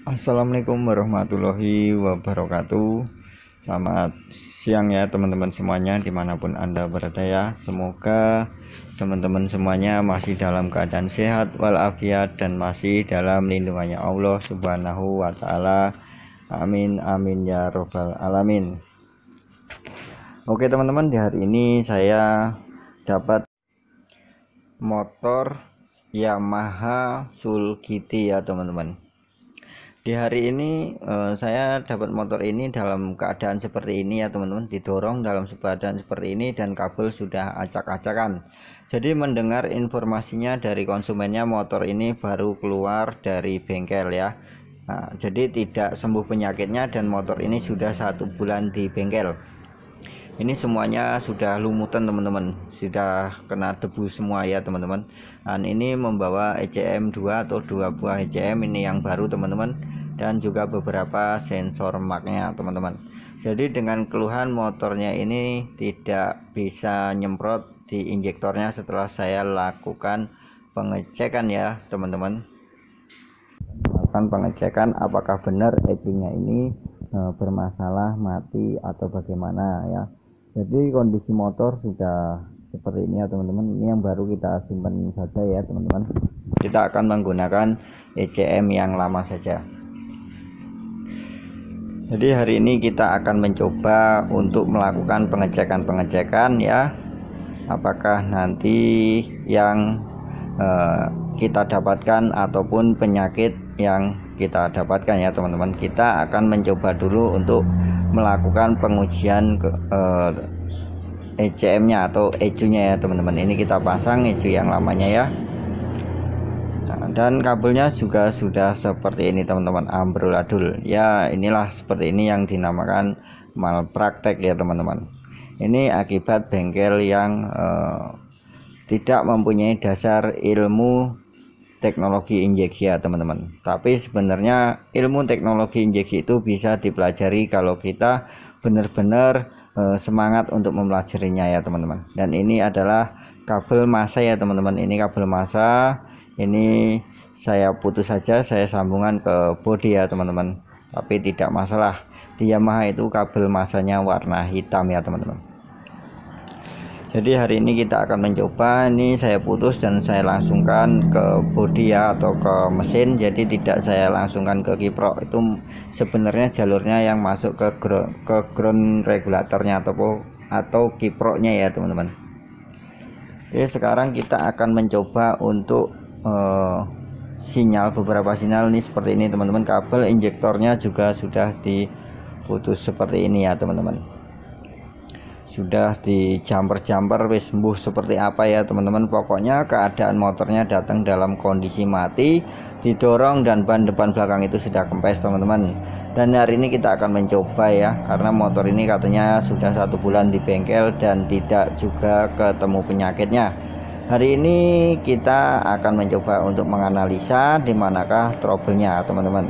Assalamualaikum warahmatullahi wabarakatuh. Selamat siang ya teman-teman semuanya dimanapun Anda berada ya. Semoga teman-teman semuanya masih dalam keadaan sehat walafiat dan masih dalam lindungannya Allah Subhanahu wa Ta'ala. Amin amin ya robbal alamin. Oke teman-teman, di hari ini saya dapat motor Yamaha Soul GT ya teman-teman. Di hari ini saya dapat motor ini dalam keadaan seperti ini ya teman-teman, didorong dalam keadaan seperti ini dan kabel sudah acak-acakan. Jadi mendengar informasinya dari konsumennya, motor ini baru keluar dari bengkel ya. Nah, jadi tidak sembuh penyakitnya dan motor ini sudah 1 bulan di bengkel. Ini semuanya sudah lumutan teman-teman, sudah kena debu semua ya teman-teman. Dan ini membawa ECM 2 atau 2 buah ECM ini yang baru teman-teman, dan juga beberapa sensor marknya teman-teman. Jadi dengan keluhan motornya ini tidak bisa nyemprot di injektornya setelah saya lakukan pengecekan ya teman-teman. Melakukan pengecekan apakah benar ECU-nya ini bermasalah, mati atau bagaimana ya. Jadi kondisi motor sudah seperti ini ya teman-teman. Ini yang baru kita simpan saja ya teman-teman. Kita akan menggunakan ECM yang lama saja. Jadi hari ini kita akan mencoba untuk melakukan pengecekan ya. Apakah nanti yang kita dapatkan ataupun penyakit yang kita dapatkan ya teman-teman. Kita akan mencoba dulu untuk melakukan pengujian ECM-nya atau ECU-nya ya teman-teman. Ini kita pasang ECU yang lamanya ya. Nah, dan kabelnya juga sudah seperti ini teman-teman, amburadul ya. Inilah seperti ini yang dinamakan malpraktek ya teman-teman. Ini akibat bengkel yang tidak mempunyai dasar ilmu teknologi injeksi ya teman-teman. Tapi sebenarnya ilmu teknologi injeksi itu bisa dipelajari kalau kita benar-benar semangat untuk mempelajarinya ya teman-teman. Dan ini adalah kabel massa ya teman-teman. Ini kabel massa, ini saya putus saja, saya sambungan ke bodi ya teman-teman. Tapi tidak masalah, di Yamaha itu kabel massanya warna hitam ya teman-teman. Jadi hari ini kita akan mencoba, ini saya putus dan saya langsungkan ke bodi ya atau ke mesin. Jadi tidak saya langsungkan ke kiprok, itu sebenarnya jalurnya yang masuk ke ground regulatornya atau kiproknya ya teman-teman. Oke, sekarang kita akan mencoba untuk sinyal, beberapa sinyal ini seperti ini teman-teman. Kabel injektornya juga sudah diputus seperti ini ya teman-teman. Sudah di jumper wis sembuh seperti apa ya teman-teman. Pokoknya keadaan motornya datang dalam kondisi mati, didorong dan ban depan belakang itu sudah kempes teman-teman. Dan hari ini kita akan mencoba ya, karena motor ini katanya sudah 1 bulan di bengkel dan tidak juga ketemu penyakitnya. Hari ini kita akan mencoba untuk menganalisa di manakah trouble-nya teman-teman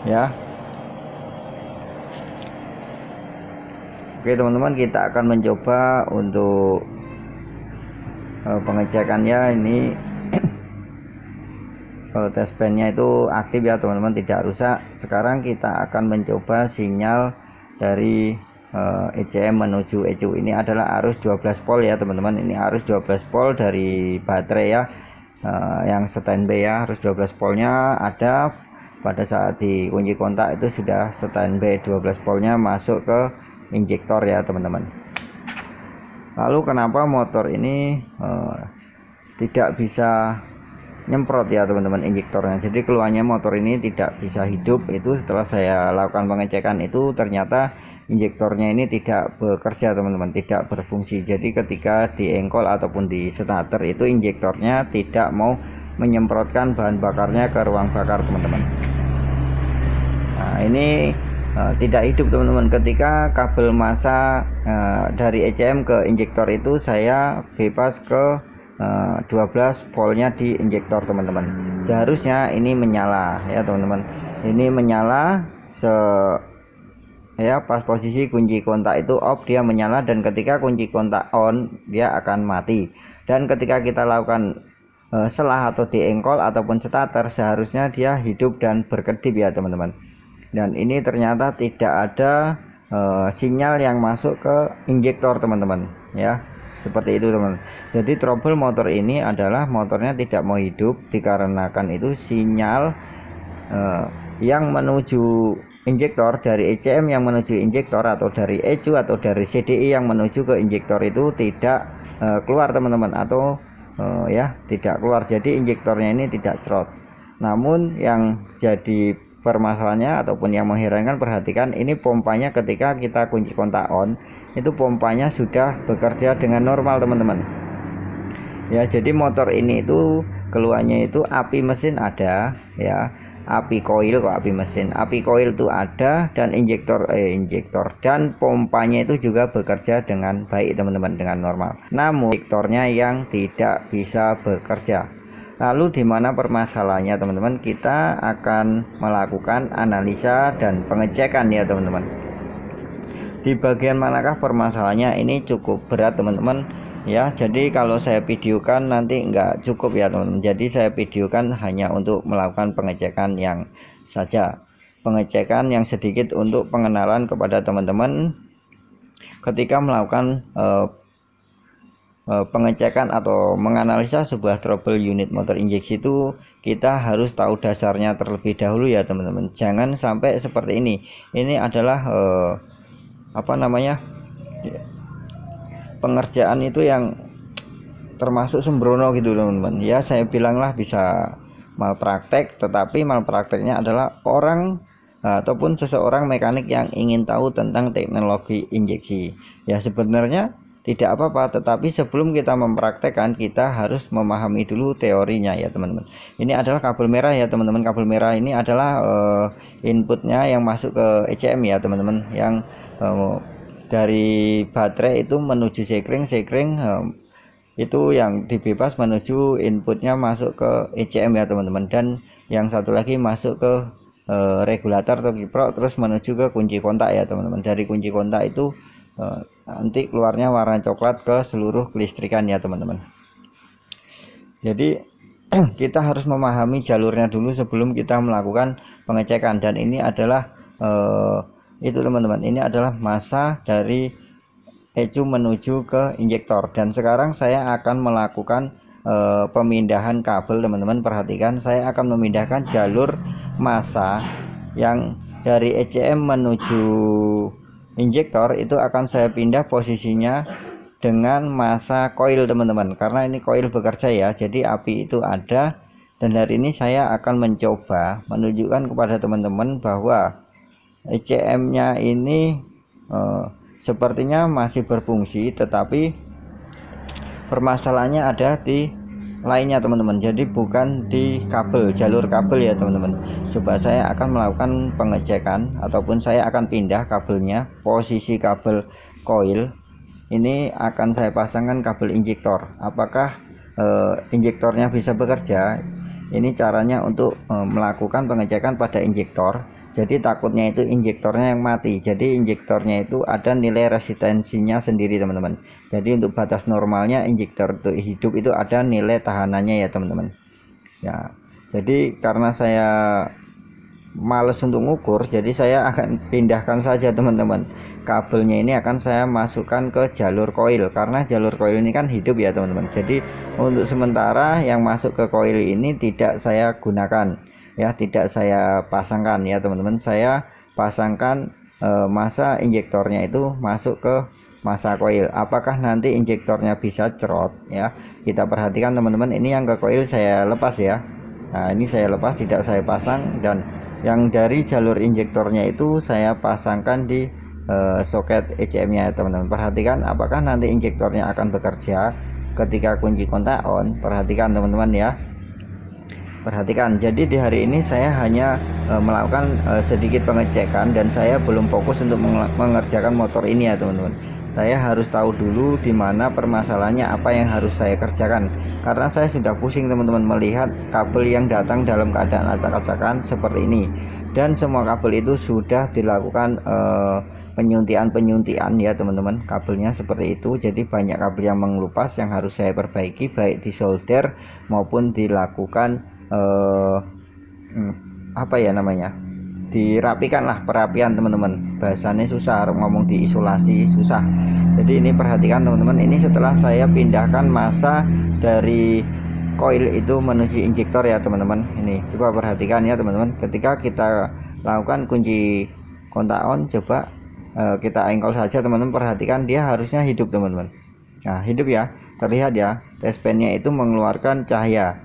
ya. Oke teman-teman, kita akan mencoba untuk pengecekannya. Ini kalau tes bandnya itu aktif ya teman-teman, tidak rusak. Sekarang kita akan mencoba sinyal dari ECM menuju ECU. Ini adalah arus 12 volt ya teman-teman. Ini arus 12 volt dari baterai ya, yang standby ya. Arus 12 voltnya ada pada saat dikunci kontak, itu sudah standby 12 voltnya masuk ke injektor ya teman-teman. Lalu kenapa motor ini tidak bisa nyemprot ya teman-teman injektornya. Jadi keluarnya motor ini tidak bisa hidup, itu setelah saya lakukan pengecekan itu ternyata injektornya ini tidak bekerja teman-teman, tidak berfungsi. Jadi ketika diengkol ataupun di starter itu injektornya tidak mau menyemprotkan bahan bakarnya ke ruang bakar teman-teman. Nah ini tidak hidup teman-teman. Ketika kabel massa dari ECM ke injektor itu saya bebas ke 12 voltnya di injektor teman-teman. Seharusnya ini menyala ya teman-teman. Ini menyala ya pas posisi kunci kontak itu off dia menyala, dan ketika kunci kontak on dia akan mati. Dan ketika kita lakukan selah atau di engkol ataupun starter, seharusnya dia hidup dan berkedip ya teman-teman. Dan ini ternyata tidak ada sinyal yang masuk ke injektor teman-teman ya, seperti itu teman. Jadi trouble motor ini adalah motornya tidak mau hidup dikarenakan itu sinyal yang menuju injektor dari ECM yang menuju injektor, atau dari ECU atau dari CDI yang menuju ke injektor itu tidak keluar teman-teman, atau ya tidak keluar. Jadi injektornya ini tidak cerot. Namun yang jadi permasalahannya ataupun yang mengherankan, perhatikan ini pompanya ketika kita kunci kontak on, itu pompanya sudah bekerja dengan normal teman-teman ya. Jadi motor ini itu keluarnya itu api mesin ada ya, api koil kok api mesin, api koil itu ada, dan injektor dan pompanya itu juga bekerja dengan baik teman-teman, dengan normal. Namun injektornya yang tidak bisa bekerja. Lalu di mana permasalahannya teman-teman? Kita akan melakukan analisa dan pengecekan ya teman-teman. Di bagian manakah permasalahannya? Ini cukup berat teman-teman ya. Jadi kalau saya videokan nanti nggak cukup ya teman-teman. Jadi saya videokan hanya untuk melakukan pengecekan yang saja, pengecekan yang sedikit untuk pengenalan kepada teman-teman ketika melakukan pengecekan atau menganalisa sebuah trouble unit motor injeksi. Itu kita harus tahu dasarnya terlebih dahulu ya teman-teman. Jangan sampai seperti ini. Ini adalah pengerjaan itu yang termasuk sembrono gitu teman-teman ya. Saya bilanglah bisa malpraktek, tetapi malprakteknya adalah orang ataupun seseorang mekanik yang ingin tahu tentang teknologi injeksi ya. Sebenarnya tidak apa-apa, tetapi sebelum kita mempraktekkan kita harus memahami dulu teorinya ya teman-teman. Ini adalah kabel merah ya teman-teman. Kabel merah ini adalah inputnya yang masuk ke ECM ya teman-teman, yang dari baterai itu menuju sekring itu yang dibebas menuju inputnya masuk ke ECM ya teman-teman, dan yang satu lagi masuk ke regulator atau kiprok, terus menuju ke kunci kontak ya teman-teman. Dari kunci kontak itu nanti keluarnya warna coklat ke seluruh kelistrikan ya teman-teman. Jadi kita harus memahami jalurnya dulu sebelum kita melakukan pengecekan. Dan ini adalah itu teman-teman, ini adalah masa dari ECU menuju ke injektor. Dan sekarang saya akan melakukan pemindahan kabel teman-teman. Perhatikan, saya akan memindahkan jalur masa yang dari ECM menuju injektor, itu akan saya pindah posisinya dengan masa koil teman-teman, karena ini koil bekerja ya. Jadi api itu ada, dan hari ini saya akan mencoba menunjukkan kepada teman-teman bahwa ECM nya ini sepertinya masih berfungsi, tetapi permasalahannya ada di lainnya teman-teman. Jadi bukan di kabel, jalur kabel ya teman-teman. Coba saya akan melakukan pengecekan, ataupun saya akan pindah kabelnya, posisi kabel koil ini akan saya pasangkan kabel injektor. Apakah injektornya bisa bekerja? Ini caranya untuk melakukan pengecekan pada injektor. Jadi takutnya itu injektornya yang mati. Jadi injektornya itu ada nilai resistensinya sendiri teman-teman. Jadi untuk batas normalnya injektor itu hidup itu ada nilai tahanannya ya teman-teman ya. Jadi karena saya males untuk ngukur, jadi saya akan pindahkan saja teman-teman. Kabelnya ini akan saya masukkan ke jalur koil, karena jalur koil ini kan hidup ya teman-teman. Jadi untuk sementara yang masuk ke koil ini tidak saya gunakan ya, tidak saya pasangkan ya teman-teman. Saya pasangkan masa injektornya itu masuk ke masa koil. Apakah nanti injektornya bisa cerot ya? Kita perhatikan teman-teman, ini yang ke koil saya lepas ya. Nah ini saya lepas, tidak saya pasang, dan yang dari jalur injektornya itu saya pasangkan di soket ECM nya teman-teman. Perhatikan apakah nanti injektornya akan bekerja ketika kunci kontak on. Perhatikan teman-teman ya. Perhatikan, jadi di hari ini saya hanya melakukan sedikit pengecekan, dan saya belum fokus untuk mengerjakan motor ini ya teman-teman. Saya harus tahu dulu di mana permasalahannya, apa yang harus saya kerjakan, karena saya sudah pusing teman-teman melihat kabel yang datang dalam keadaan acak-acakan seperti ini. Dan semua kabel itu sudah dilakukan penyuntian ya teman-teman, kabelnya seperti itu. Jadi banyak kabel yang mengelupas yang harus saya perbaiki, baik di solder maupun dilakukan apa ya namanya, dirapikan lah, perapian teman-teman. Bahasanya susah, ngomong diisolasi susah. Jadi ini perhatikan teman-teman, ini setelah saya pindahkan massa dari coil itu menuju injektor ya teman-teman. Ini coba perhatikan ya teman-teman, ketika kita lakukan kunci kontak on, coba kita engkol saja teman-teman, perhatikan dia harusnya hidup teman-teman. Nah hidup ya, terlihat ya, test pen-nya itu mengeluarkan cahaya,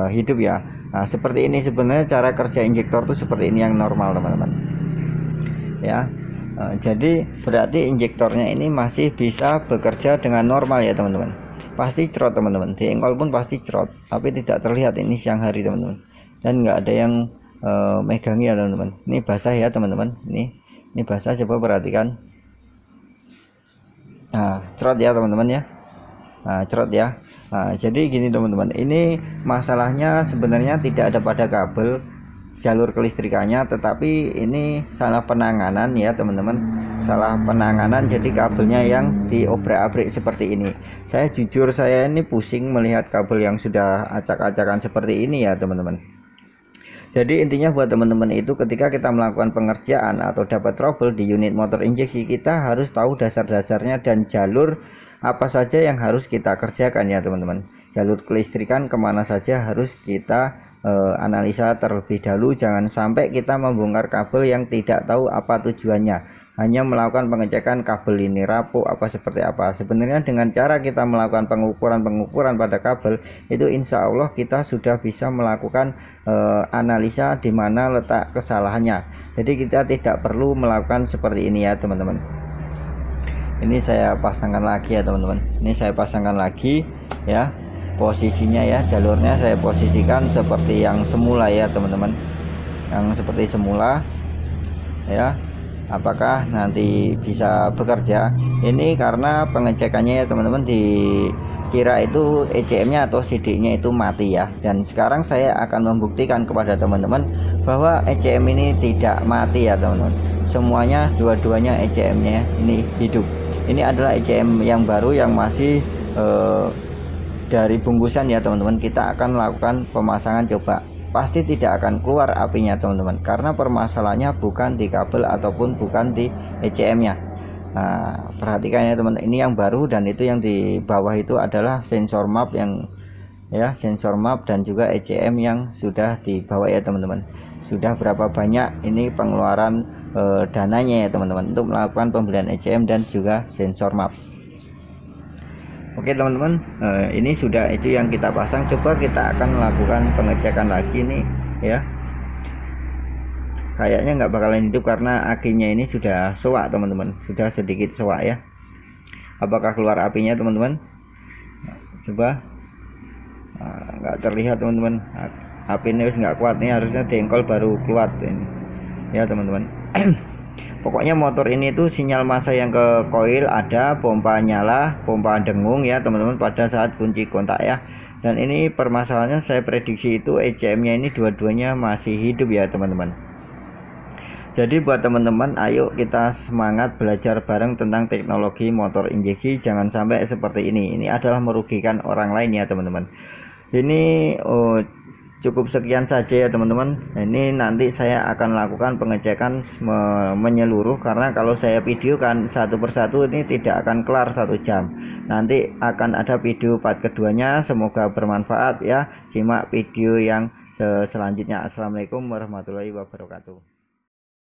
hidup ya. Nah seperti ini sebenarnya cara kerja injektor tuh seperti ini yang normal teman-teman ya. Jadi berarti injektornya ini masih bisa bekerja dengan normal ya teman-teman. Pasti cerot teman-teman, di engkol pun pasti cerot, tapi tidak terlihat ini siang hari teman-teman, dan nggak ada yang megangi ya teman-teman. Ini basah ya teman-teman, ini basah, coba perhatikan. Nah cerot ya teman-teman ya, nah cerot ya. Nah jadi gini teman-teman, ini masalahnya sebenarnya tidak ada pada kabel jalur kelistrikannya, tetapi ini salah penanganan ya teman-teman, salah penanganan. Jadi kabelnya yang diobrak-abrik seperti ini. Saya jujur, saya ini pusing melihat kabel yang sudah acak-acakan seperti ini ya teman-teman. Jadi intinya buat teman-teman itu, ketika kita melakukan pengerjaan atau dapat trouble di unit motor injeksi, kita harus tahu dasar-dasarnya dan jalur apa saja yang harus kita kerjakan ya teman-teman. Jalur kelistrikan kemana saja harus kita analisa terlebih dahulu. Jangan sampai kita membongkar kabel yang tidak tahu apa tujuannya, hanya melakukan pengecekan kabel ini rapuh apa seperti apa. Sebenarnya dengan cara kita melakukan pengukuran pada kabel itu, insya Allah kita sudah bisa melakukan analisa di mana letak kesalahannya. Jadi kita tidak perlu melakukan seperti ini ya teman-teman. Ini saya pasangkan lagi ya teman-teman, ini saya pasangkan lagi ya. Posisinya ya, jalurnya saya posisikan seperti yang semula ya teman-teman, yang seperti semula ya. Apakah nanti bisa bekerja? Ini karena pengecekannya ya teman-teman, dikira itu ECM nya atau CD nya itu mati ya, dan sekarang saya akan membuktikan kepada teman-teman bahwa ECM ini tidak mati ya teman-teman. Semuanya, dua-duanya ECM nya ini hidup. Ini adalah ECM yang baru yang masih dari bungkusan ya teman-teman. Kita akan melakukan pemasangan, coba, pasti tidak akan keluar apinya teman-teman, karena permasalahannya bukan di kabel ataupun bukan di ECM nya. Nah perhatikan ya teman-teman, ini yang baru, dan itu yang di bawah itu adalah sensor map yang ya, sensor map dan juga ECM yang sudah dibawa ya teman-teman. Sudah berapa banyak ini pengeluaran dananya ya teman-teman untuk melakukan pembelian ECM dan juga sensor map. Oke teman-teman, ini sudah itu yang kita pasang. Coba kita akan melakukan pengecekan lagi nih ya. Kayaknya nggak bakalan hidup karena akinya ini sudah soak teman-teman, sudah sedikit soak ya. Apakah keluar apinya teman-teman? Coba, nggak terlihat teman-teman, apinya nggak kuat nih, harusnya dengkol baru keluar ini ya teman-teman. Pokoknya motor ini tuh sinyal massa yang ke koil ada, pompa nyala, pompa dengung ya teman-teman pada saat kunci kontak ya. Dan ini permasalahannya saya prediksi itu ECM nya ini dua-duanya masih hidup ya teman-teman. Jadi buat teman-teman, ayo kita semangat belajar bareng tentang teknologi motor injeksi. Jangan sampai seperti ini. Ini adalah merugikan orang lain ya teman-teman. Ini cukup sekian saja ya teman-teman. Ini nanti saya akan lakukan pengecekan menyeluruh, karena kalau saya videokan satu persatu ini tidak akan kelar 1 jam. Nanti akan ada video part keduanya. Semoga bermanfaat ya. Simak video yang selanjutnya. Assalamualaikum warahmatullahi wabarakatuh.